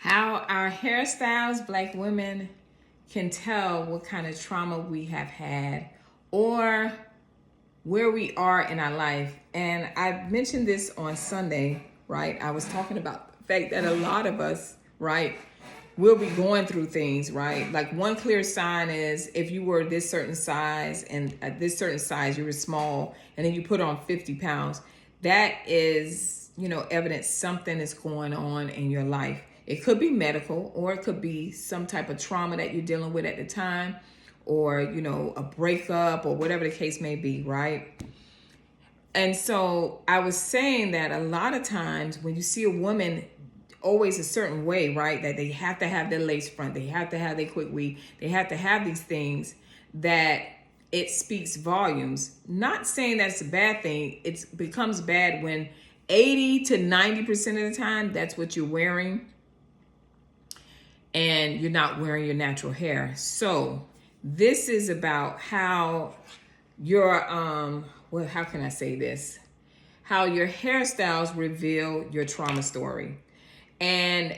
How our hairstyles, Black women, can tell what kind of trauma we have had or where we are in our life. And I mentioned this on Sunday, right? I was talking about the fact that a lot of us, right, will be going through things, right? Like one clear sign is if you were this certain size and at this certain size, you were small, and then you put on 50 pounds, that is, evidence something is going on in your life. It could be medical, or it could be some type of trauma that you're dealing with at the time, or, a breakup or whatever the case may be, right? And so I was saying that a lot of times when you see a woman always a certain way, right, that they have to have their lace front, they have to have their quick weave, they have to have these things, that it speaks volumes. Not saying that's a bad thing. It becomes bad when 80 to 90% of the time that's what you're wearing and you're not wearing your natural hair. So this is about how your how can I say this? How your hairstyles reveal your trauma story. And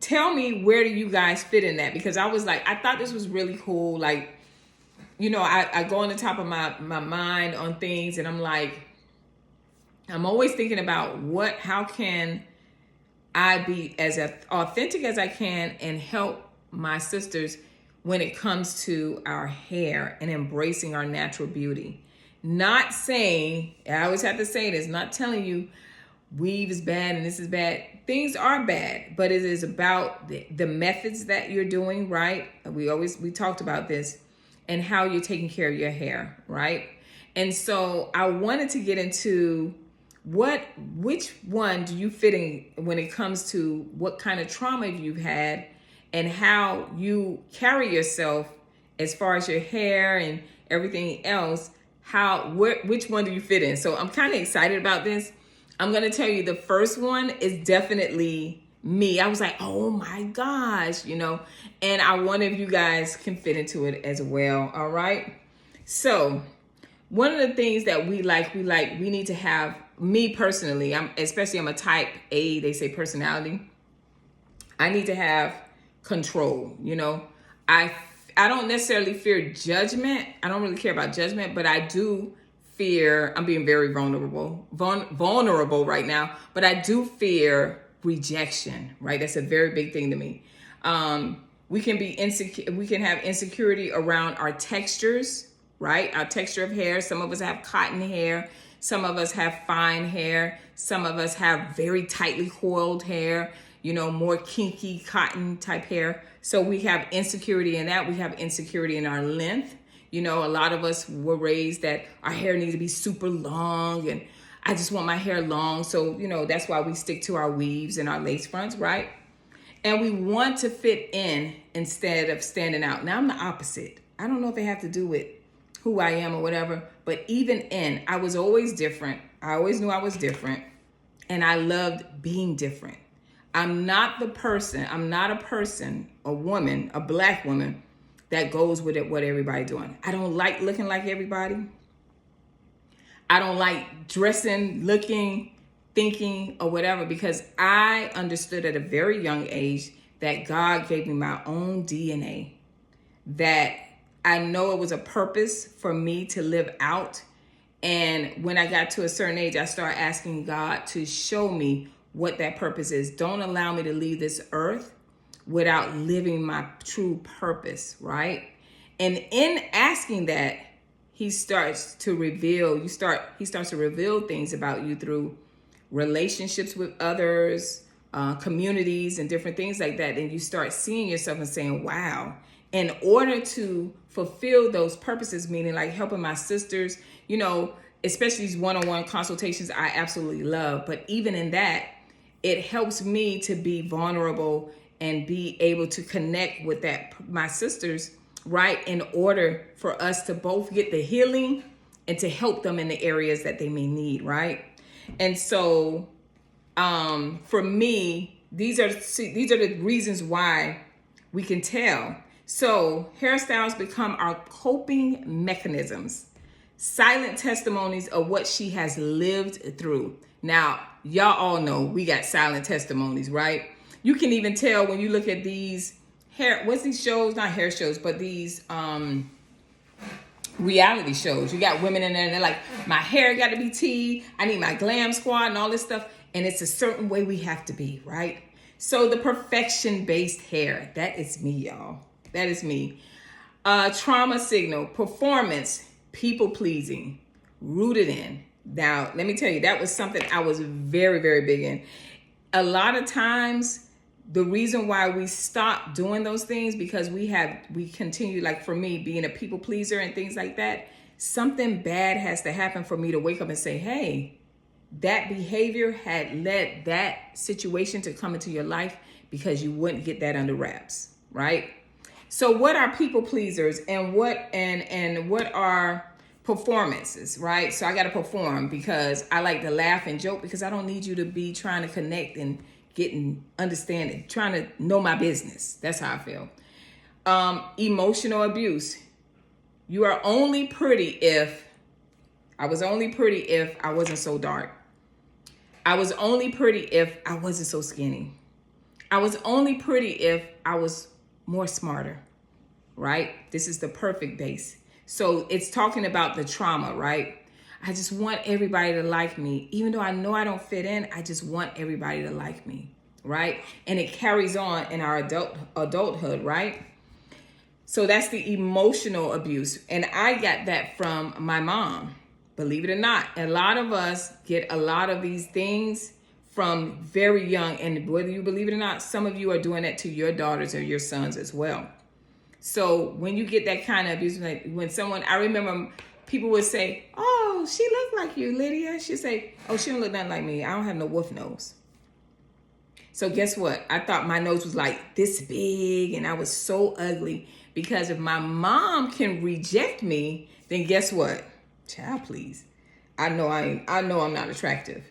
tell me, where do you guys fit in that? Because I was like, I thought this was really cool. Like, I go on the top of my mind on things, and I'm like, I'm always thinking about how can I be as authentic as I can and help my sisters when it comes to our hair and embracing our natural beauty. Not saying, I always have to say this, not telling you weave is bad and this is bad. Things are bad, but it is about the methods that you're doing, right? We talked about this, and how you're taking care of your hair, right? And so I wanted to get into which one do you fit in when it comes to what kind of trauma you've had and how you carry yourself as far as your hair and everything else. Which one do you fit in? So I'm kind of excited about this. I'm going to tell you, the first one is definitely me. I was like, oh my gosh, and I wonder if you guys can fit into it as well. All right. So one of the things that we need to have, me personally, I'm a type A, they say personality. I need to have control. I don't necessarily fear judgment. I don't really care about judgment, but I do fear, I'm being very vulnerable right now, but I do fear rejection, right? That's a very big thing to me. We can be insecure. We can have insecurity around our textures, right? Our texture of hair. Some of us have cotton hair. Some of us have fine hair. Some of us have very tightly coiled hair, more kinky cotton type hair. So we have insecurity in that. We have insecurity in our length. A lot of us were raised that our hair needs to be super long, and I just want my hair long. So, that's why we stick to our weaves and our lace fronts, right? And we want to fit in instead of standing out. Now I'm the opposite. I don't know if it have to do with who I am or whatever, but even I was always different. I always knew I was different, and I loved being different. I'm not a person, a woman, a Black woman that goes with it, what everybody doing. I don't like looking like everybody. I don't like dressing, looking, thinking, or whatever, because I understood at a very young age that God gave me my own DNA, that I know it was a purpose for me to live out. And when I got to a certain age, I started asking God to show me what that purpose is. Don't allow me to leave this earth without living my true purpose, right? And in asking that, he starts to reveal things about you through relationships with others, communities, and different things like that. And you start seeing yourself and saying, wow, in order to fulfill those purposes, meaning like helping my sisters, especially these one-on-one consultations, I absolutely love. But even in that, it helps me to be vulnerable and be able to connect with my sisters, right? In order for us to both get the healing and to help them in the areas that they may need, right? And so for me, these are the reasons why we can tell. So hairstyles become our coping mechanisms, silent testimonies of what she has lived through. Now, y'all all know we got silent testimonies, right? You can even tell when you look at these what's these shows? Not hair shows, but these reality shows. You got women in there and they're like, my hair got to be T. I need my glam squad and all this stuff. And it's a certain way we have to be, right? So the perfection-based hair, that is me, y'all. That is me. Trauma signal, performance, people-pleasing, rooted in. Now, let me tell you, that was something I was very, very big in. A lot of times, the reason why we stop doing those things, because we continue, like for me, being a people pleaser and things like that, something bad has to happen for me to wake up and say, hey, that behavior had led that situation to come into your life because you wouldn't get that under wraps, right? So what are people pleasers and what are performances, right? So I got to perform because I like to laugh and joke, because I don't need you to be trying to connect and getting understanding, trying to know my business. That's how I feel. Emotional abuse. You are only pretty if I wasn't so dark. I was only pretty if I wasn't so skinny. I was only pretty if I was more smarter, right? This is the perfect base. So it's talking about the trauma, right? I just want everybody to like me. Even though I know I don't fit in, I just want everybody to like me, right? And it carries on in our adulthood, right? So that's the emotional abuse. And I got that from my mom. Believe it or not, a lot of us get a lot of these things from very young. And whether you believe it or not, some of you are doing that to your daughters or your sons as well. So when you get that kind of abuse, like when I remember people would say, oh, she looked like you, Lydia. She'd say, oh, she don't look nothing like me. I don't have no wolf nose. So guess what? I thought my nose was like this big and I was so ugly, because if my mom can reject me, then guess what? Child, please. I know I'm not attractive.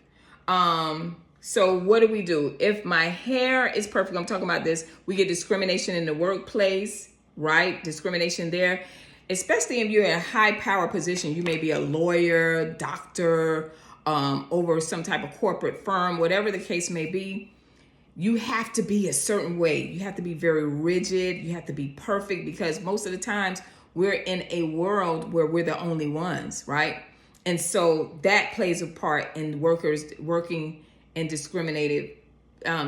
So what do? If my hair is perfect, I'm talking about this, we get discrimination in the workplace, right? Discrimination there, especially if you're in a high power position. You may be a lawyer, doctor, over some type of corporate firm, whatever the case may be. You have to be a certain way. You have to be very rigid. You have to be perfect, because most of the times we're in a world where we're the only ones, right? And so that plays a part in workers working in discriminated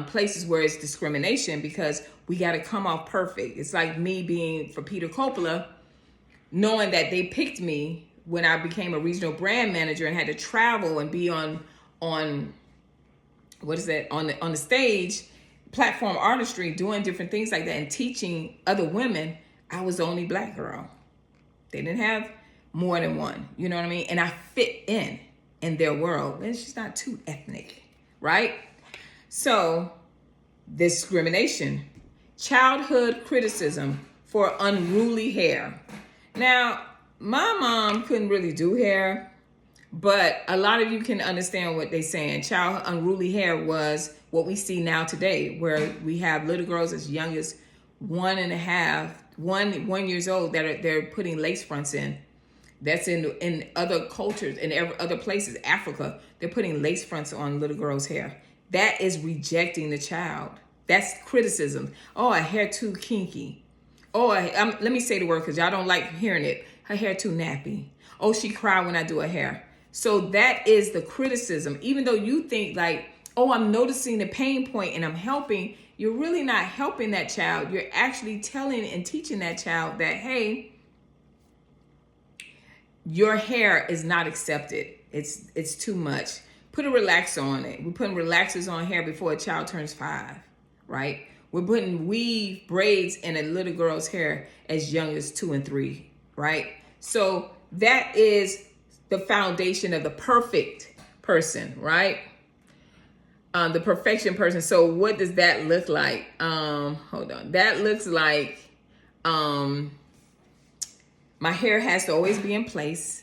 places where it's discrimination, because we got to come off perfect. It's like me being for Peter Coppola, knowing that they picked me when I became a regional brand manager and had to travel and be on what is that, on the stage, platform artistry, doing different things like that and teaching other women. I was the only black girl. They didn't have more than one, you know what I mean? And I fit in their world. It's just not too ethnic, right? So discrimination, childhood criticism for unruly hair. Now, my mom couldn't really do hair, but a lot of you can understand what they're saying. Child unruly hair was what we see now today, where we have little girls as young as 1 years old that they're putting lace fronts in. That's in other cultures, in other places, Africa, they're putting lace fronts on little girls' hair. That is rejecting the child. That's criticism. Oh, her hair too kinky. Oh, let me say the word because y'all don't like hearing it. Her hair too nappy. Oh, she cried when I do her hair. So that is the criticism. Even though you think like, oh, I'm noticing the pain point and I'm helping, you're really not helping that child. You're actually telling and teaching that child that, hey, your hair is not accepted. It's too much. Put a relaxer on it. We're putting relaxers on hair before a child turns 5, right? We're putting weave braids in a little girl's hair as young as 2 and 3, right? So that is the foundation of the perfect person, right? The perfection person. So what does that look like? Hold on. That looks like my hair has to always be in place.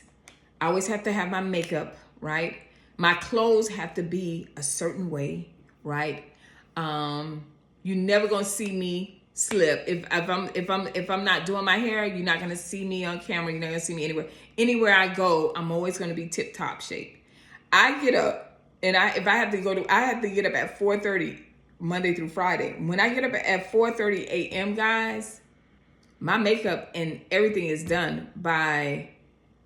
I always have to have my makeup, right? My clothes have to be a certain way, right? You're never gonna see me slip. If I'm not doing my hair, you're not gonna see me on camera. You're not gonna see me anywhere. Anywhere I go, I'm always gonna be tip-top shape. I get up and I have to get up at 4:30 Monday through Friday. When I get up at 4:30 a.m., guys, my makeup and everything is done by,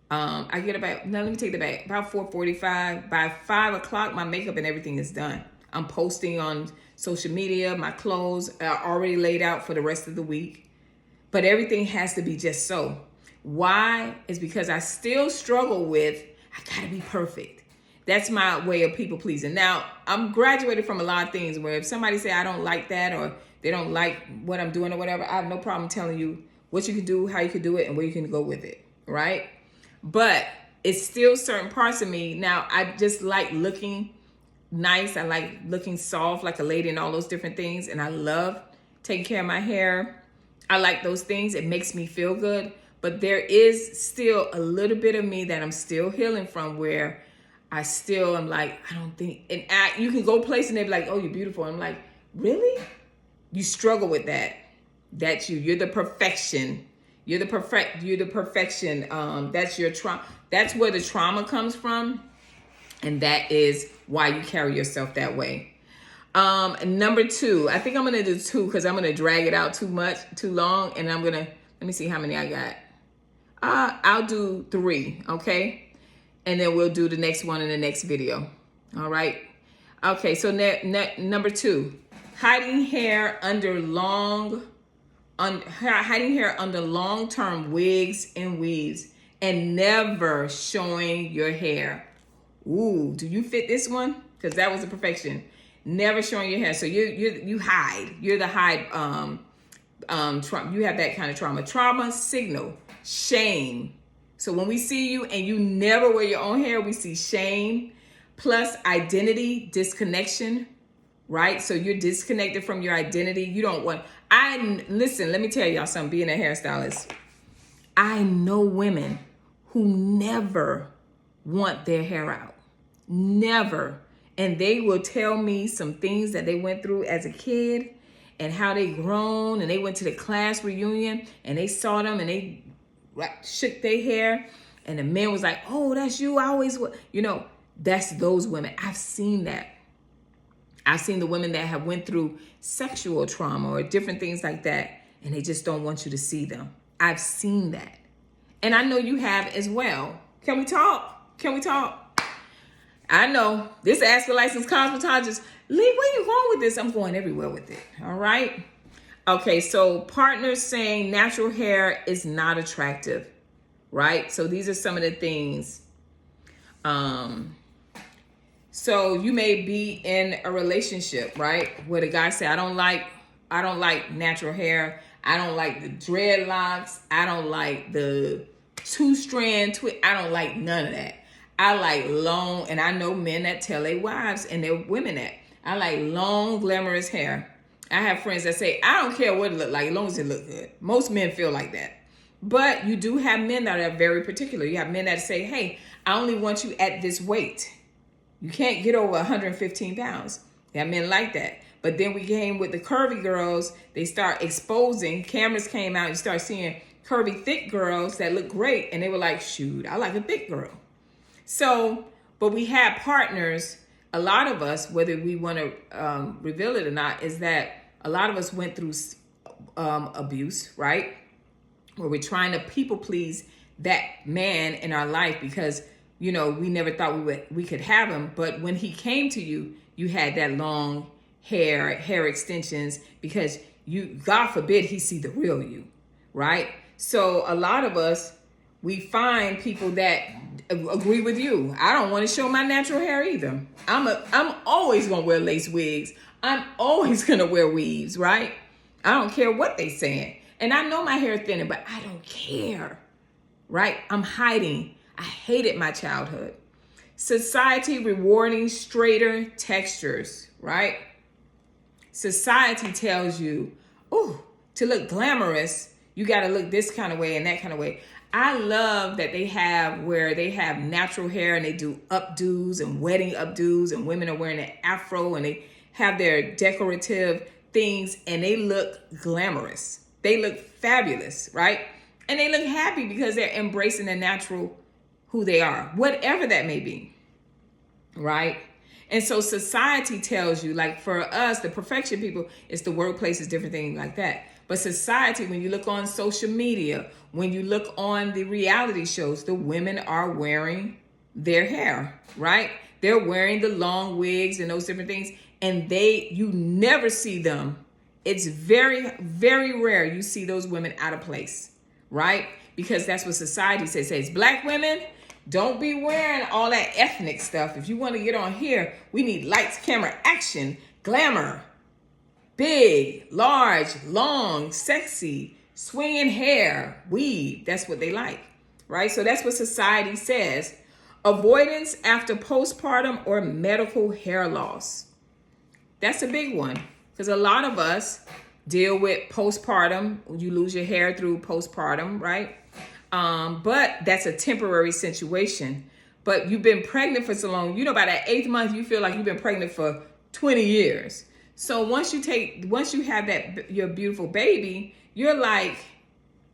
I get about, no, let me take that back, about 4:45. By 5 o'clock, my makeup and everything is done. I'm posting on social media. My clothes are already laid out for the rest of the week. But everything has to be just so. Why? Is because I still struggle with, I gotta be perfect. That's my way of people pleasing. Now, I'm graduated from a lot of things where if somebody say I don't like that or they don't like what I'm doing or whatever, I have no problem telling you what you can do, how you can do it, and where you can go with it, right? But it's still certain parts of me. Now, I just like looking nice. I like looking soft like a lady and all those different things. And I love taking care of my hair. I like those things. It makes me feel good. But there is still a little bit of me that I'm still healing from where I still am like, I don't think, and you can go places and they be like, oh, you're beautiful. I'm like, really? You struggle with that. That's you. You're the perfection. You're the perfection. That's your trauma. That's where the trauma comes from. And that is why you carry yourself that way. Number 2, I think I'm going to do 2 because I'm going to drag it out too long. And I'm going to, let me see how many I got. I'll do 3. Okay. And then we'll do the next one in the next video. All right. Okay. So number 2, hiding hair under long-term wigs and weaves and never showing your hair. Ooh, do you fit this one? Because that was a perfection. Never showing your hair. So you hide. You're the hide. You have that kind of trauma. Trauma signal, shame. So when we see you and you never wear your own hair, we see shame plus identity disconnection, right? So you're disconnected from your identity. You don't want, listen, let me tell y'all something, being a hairstylist. I know women who never want their hair out. Never. And they will tell me some things that they went through as a kid and how they grown, and they went to the class reunion and they saw them and they shook their hair and the man was like, oh, that's you. I always, that's those women. I've seen that. I've seen the women that have went through sexual trauma or different things like that, and they just don't want you to see them. I've seen that. And I know you have as well. Can we talk? Can we talk? I know this Ask a Licensed Cosmetologist. Lee, where you going with this? I'm going everywhere with it. All right. Okay. So partners saying natural hair is not attractive, right? So these are some of the things. So you may be in a relationship, right? Where the guy say, I don't like natural hair. I don't like the dreadlocks. I don't like the 2-strand twist. I don't like none of that. I like long, and I know men that tell their wives and their women that I like long, glamorous hair. I have friends that say, I don't care what it look like, as long as it look good. Most men feel like that. But you do have men that are very particular. You have men that say, hey, I only want you at this weight. You can't get over 115 pounds. You have men like that. But then we came with the curvy girls. They start exposing. Cameras came out. You start seeing curvy, thick girls that look great. And they were like, shoot, I like a thick girl. So, but we have partners, a lot of us, whether we want to reveal it or not, is that a lot of us went through abuse, right? Where we're trying to people please that man in our life because, we never thought we could have him. But when he came to you, you had that long hair extensions because God forbid he see the real you, right? So a lot of us, we find people that agree with you. I don't want to show my natural hair either. I'm always going to wear lace wigs. I'm always going to wear weaves, right? I don't care what they saying. And I know my hair thinning, but I don't care, right? I'm hiding. I hated my childhood. Society rewarding straighter textures, right? Society tells you, oh, to look glamorous, you got to look this kind of way and that kind of way. I love that they have where they have natural hair and they do updos and wedding updos, and women are wearing an afro and they have their decorative things and they look glamorous. They look fabulous, right? And they look happy because they're embracing the natural who they are, whatever that may be, right? And so society tells you, like for us, the perfection people, it's the workplaces, different things like that. But society, when you look on social media, when you look on the reality shows, the women are wearing their hair, right? They're wearing the long wigs and those different things. And you never see them. It's very, very rare you see those women out of place, right? Because that's what society says. It says, black women, don't be wearing all that ethnic stuff. If you want to get on here, we need lights, camera, action, glamour, big, large, long, sexy, swinging hair, weave. That's what they like, right? So that's what society says. Avoidance after postpartum or medical hair loss. That's a big one because a lot of us deal with postpartum. You lose your hair through postpartum, right? But that's a temporary situation. But you've been pregnant for so long, by that 8th month, you feel like you've been pregnant for 20 years. So once you have your beautiful baby, you're like,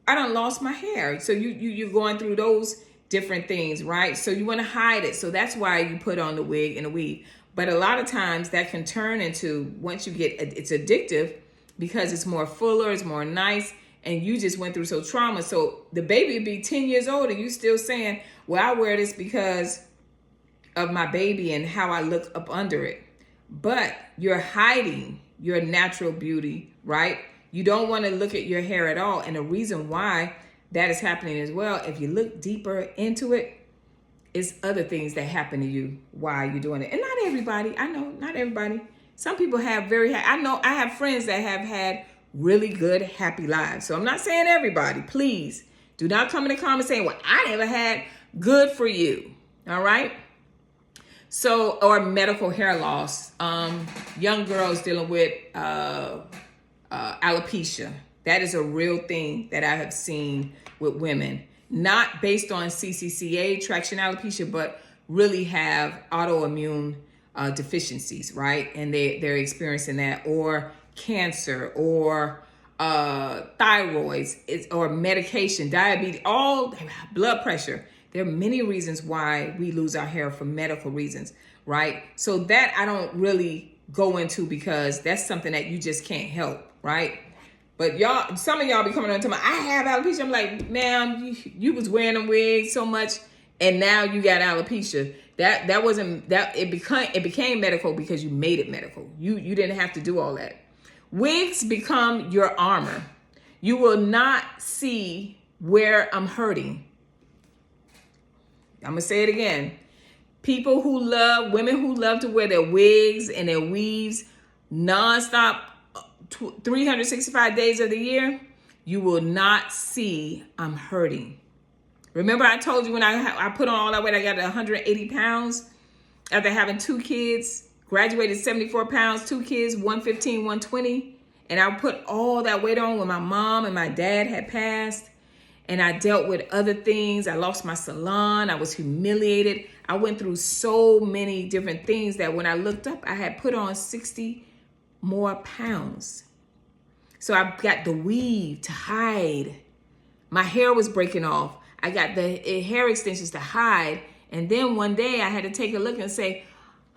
I done lost my hair. So you're going through those different things, right? So you want to hide it. So that's why you put on the wig and the weave. But a lot of times that can turn into, once you get, it's addictive because it's more fuller, it's more nice, and you just went through so trauma. So the baby would be 10 years old and you still saying, well, I wear this because of my baby and how I look up under it. But you're hiding your natural beauty, right? You don't want to look at your hair at all. And the reason why that is happening as well, if you look deeper into it, it's other things that happen to you while you're doing it. And not everybody, I know, not everybody. Some people have I have friends that have had really good, happy lives. So I'm not saying everybody. Please do not come in the comments saying, well, I never had. Good for you. All right. So, or medical hair loss. Young girls dealing with alopecia. That is a real thing that I have seen with women. Not based on CCCA, traction alopecia, but really have autoimmune deficiencies, right? And they're experiencing that, or cancer, or thyroids, or medication, diabetes, all blood pressure. There are many reasons why we lose our hair for medical reasons, right? So that I don't really go into because that's something that you just can't help, right? But y'all, some of y'all be coming on to me, I have alopecia. I'm like, ma'am, you was wearing them wigs so much and now you got alopecia. That wasn't, it became medical because you made it medical. You didn't have to do all that. Wigs become your armor. You will not see where I'm hurting. I'm going to say it again. Women who love to wear their wigs and their weaves nonstop 365 days of the year, you will not see I'm hurting. Remember I told you when I put on all that weight, I got 180 pounds after having 2 kids, graduated 74 pounds, 2 kids, 115, 120. And I put all that weight on when my mom and my dad had passed. And I dealt with other things. I lost my salon. I was humiliated. I went through so many different things that when I looked up, I had put on 60 more pounds. So I got the weave to hide. My hair was breaking off. I got the hair extensions to hide. And then one day I had to take a look and say,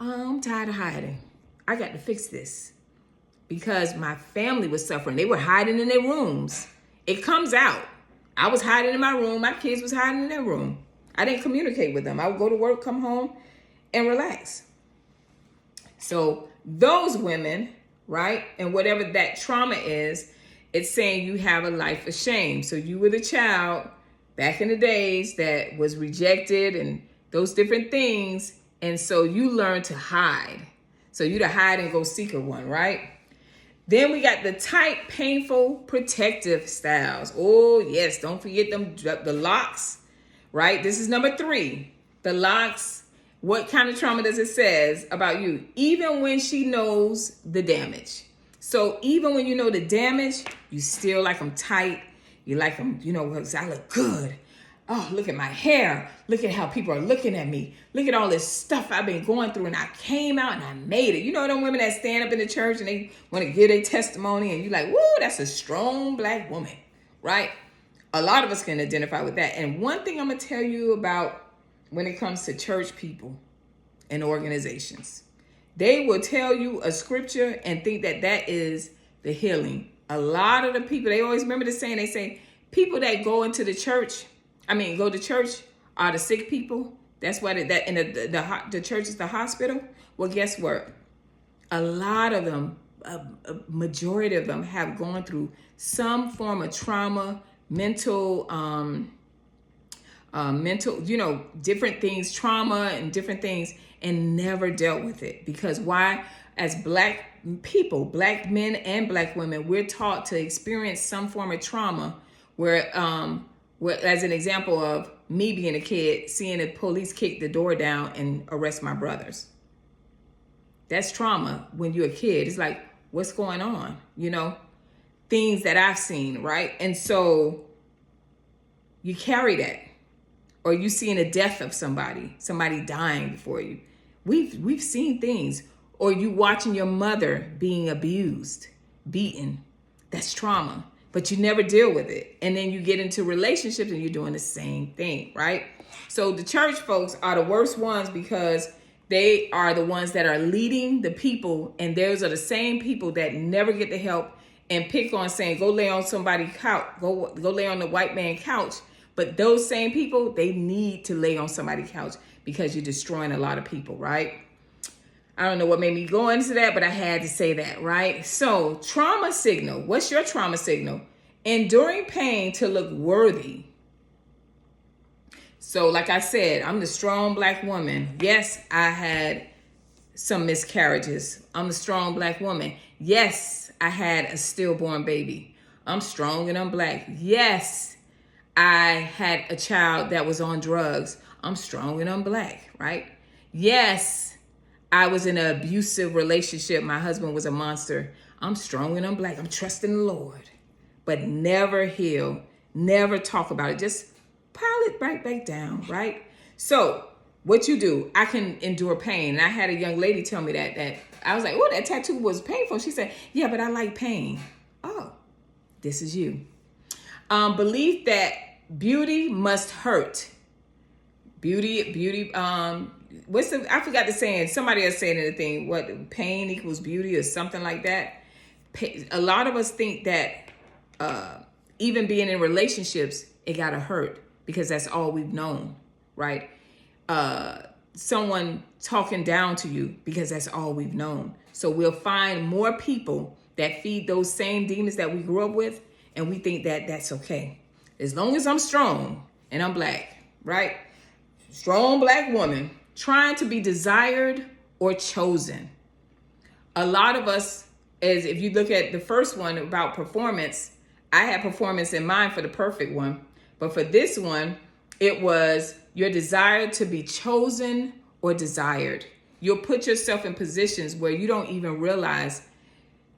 oh, I'm tired of hiding. I got to fix this because my family was suffering. They were hiding in their rooms. It comes out. I was hiding in my room. My kids was hiding in their room. I didn't communicate with them. I would go to work, come home, and relax. So those women, right, and whatever that trauma is, it's saying you have a life of shame. So you were the child back in the days that was rejected and those different things. And so you learn to hide. So you to hide and go seek a one, right? Then we got the tight, painful, protective styles. Oh, yes. Don't forget the locks, right? This is number 3. The locks. What kind of trauma does it say about you? Even when she knows the damage. So even when you know the damage, you still like them tight. You like them, because I look good. Oh, look at my hair. Look at how people are looking at me. Look at all this stuff I've been going through and I came out and I made it. You know them women that stand up in the church and they want to give their testimony and you're like, woo, that's a strong black woman, right? A lot of us can identify with that. And one thing I'm going to tell you about when it comes to church people and organizations, They will tell you a scripture and think that that is the healing. A lot of the people, they always remember the saying, they say, people that go into the church, go to church are the sick people. That's why the church is the hospital. Well, guess what? A lot of them, a majority of them have gone through some form of trauma, mental, different things, trauma and different things, and never dealt with it. Because why? As Black people, Black men and Black women, we're taught to experience some form of trauma where as an example of me being a kid, seeing the police kick the door down and arrest my brothers. That's trauma when you're a kid. It's like, what's going on? Things that I've seen, right? And so you carry that. Or you seeing a death of somebody dying before you. We've seen things. Or you watching your mother being abused, beaten. That's trauma. But you never deal with it. And then you get into relationships and you're doing the same thing, right? So the church folks are the worst ones because they are the ones that are leading the people. And those are the same people that never get the help and pick on saying, go lay on somebody's couch, go lay on the white man's couch. But those same people, they need to lay on somebody's couch because you're destroying a lot of people, right? I don't know what made me go into that, but I had to say that, right? So trauma signal. What's your trauma signal? Enduring pain to look worthy. So like I said, I'm the strong Black woman. Yes, I had some miscarriages. I'm the strong Black woman. Yes, I had a stillborn baby. I'm strong and I'm Black. Yes, I had a child that was on drugs. I'm strong and I'm Black, right? Yes, I was in an abusive relationship. My husband was a monster. I'm strong and I'm Black. I'm trusting the Lord. But never heal, never talk about it. Just pile it right back down, right? So what you do, I can endure pain. And I had a young lady tell me that I was like, oh, that tattoo was painful. She said, yeah, but I like pain. Oh, this is you. Belief that beauty must hurt. Beauty, I forgot the saying. Somebody else saying anything, what, pain equals beauty or something like that. A lot of us think that even being in relationships, it gotta hurt because that's all we've known, right? Someone talking down to you because that's all we've known. So we'll find more people that feed those same demons that we grew up with, and we think that that's okay. As long as I'm strong and I'm Black, right? Strong Black woman trying to be desired or chosen. A lot of us, as if you look at the first one about performance, I had performance in mind for the perfect one. But for this one, it was your desire to be chosen or desired. You'll put yourself in positions where you don't even realize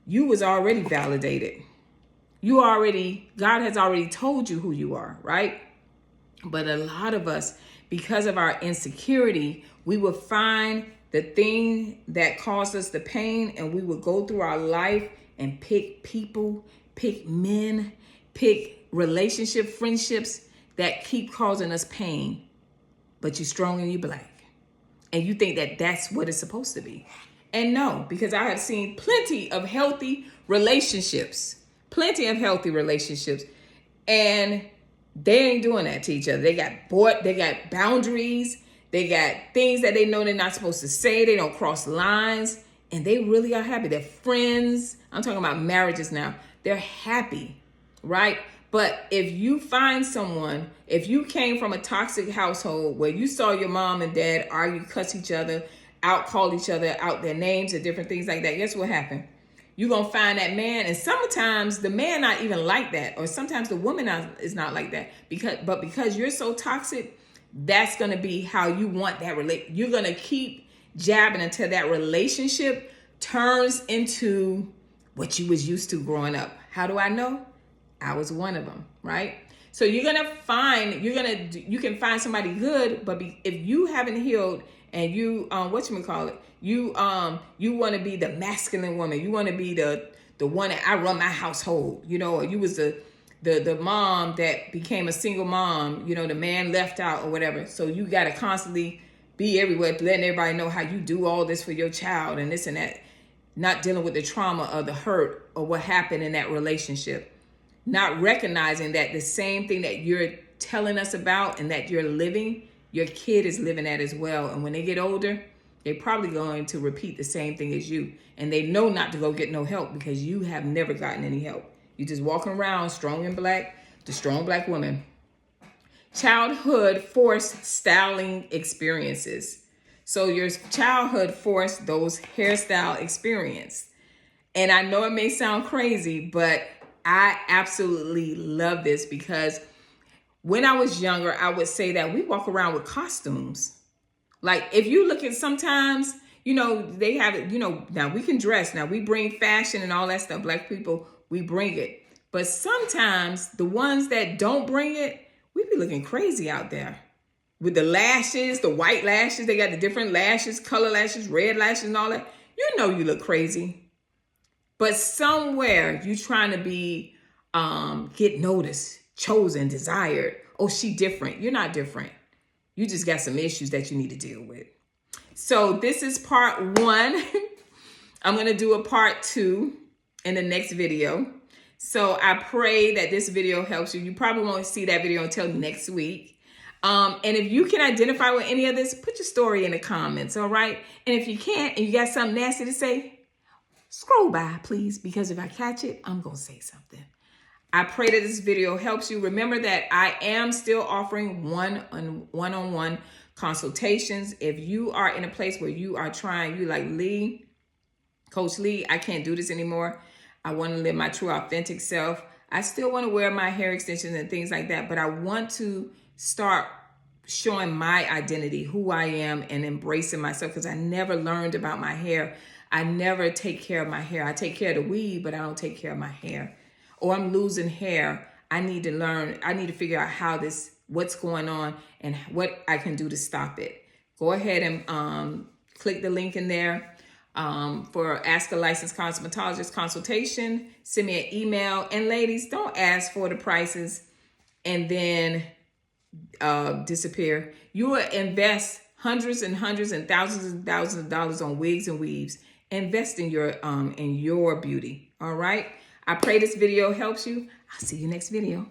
you was already validated. God has already told you who you are, right? But a lot of us, because of our insecurity, we will find the thing that caused us the pain, and we will go through our life and pick people, pick men, pick friendships that keep causing us pain. But you're strong and you're Black. And you think that that's what it's supposed to be. And no, because I have seen plenty of healthy relationships. And they ain't doing that to each other. They got boundaries. They got things that they know they're not supposed to say. They don't cross lines. And they really are happy. They're friends. I'm talking about marriages now. They're happy, right? But if you find someone, if you came from a toxic household where you saw your mom and dad argue, cuss each other out, call each other out their names and different things like that, guess what happened? You're going to find that man, and sometimes the man not even like that, or sometimes the woman is not like that. Because you're so toxic, that's going to be how you want that relationship. You're going to keep jabbing until that relationship turns into what you was used to growing up. How do I know? I was one of them, right? So you can find somebody good, but if you haven't healed and you you want to be the masculine woman, you want to be the one that I run my household, or you was the mom that became a single mom, the man left out or whatever. So you got to constantly be everywhere, letting everybody know how you do all this for your child and this and that, not dealing with the trauma or the hurt or what happened in that relationship, not recognizing that the same thing that you're telling us about and that you're living, your kid is living that as well. And when they get older, they're probably going to repeat the same thing as you. And they know not to go get no help because you have never gotten any help. You just walking around strong and black, the strong black woman. Childhood forced styling experiences. So your childhood forced those hairstyle experience. And I know it may sound crazy, but I absolutely love this because when I was younger, I would say that we walk around with costumes. Like if you look at sometimes, you know, they have it, you know, now we can dress. Now we bring fashion and all that stuff. Black people, we bring it. But sometimes the ones that don't bring it, we be looking crazy out there. With the lashes, the white lashes, they got the different lashes, color lashes, red lashes and all that. You know you look crazy. But somewhere you trying to be, get noticed, chosen, desired. Oh, she different. You're not different. You just got some issues that you need to deal with. So this is part 1. I'm going to do a part 2 in the next video. So I pray that this video helps you. You probably won't see that video until next week. And if you can identify with any of this, put your story in the comments, all right? And if you can't and you got something nasty to say, scroll by, please, because if I catch it, I'm going to say something. I pray that this video helps you. Remember that I am still offering one-on-one consultations. If you are in a place where you are trying, you like, Lee, Coach Lee, I can't do this anymore. I want to live my true authentic self. I still want to wear my hair extensions and things like that, but I want to start showing my identity, who I am, and embracing myself because I never learned about my hair. I never take care of my hair. I take care of the weave, but I don't take care of my hair. Or I'm losing hair. I need to learn. I need to figure out what's going on and what I can do to stop it. Go ahead and click the link in there for Ask a Licensed Cosmetologist consultation. Send me an email. And ladies, don't ask for the prices and then disappear. You will invest hundreds and hundreds and thousands of dollars on wigs and weaves. Invest in your beauty. All right. I pray this video helps you. I'll see you next video.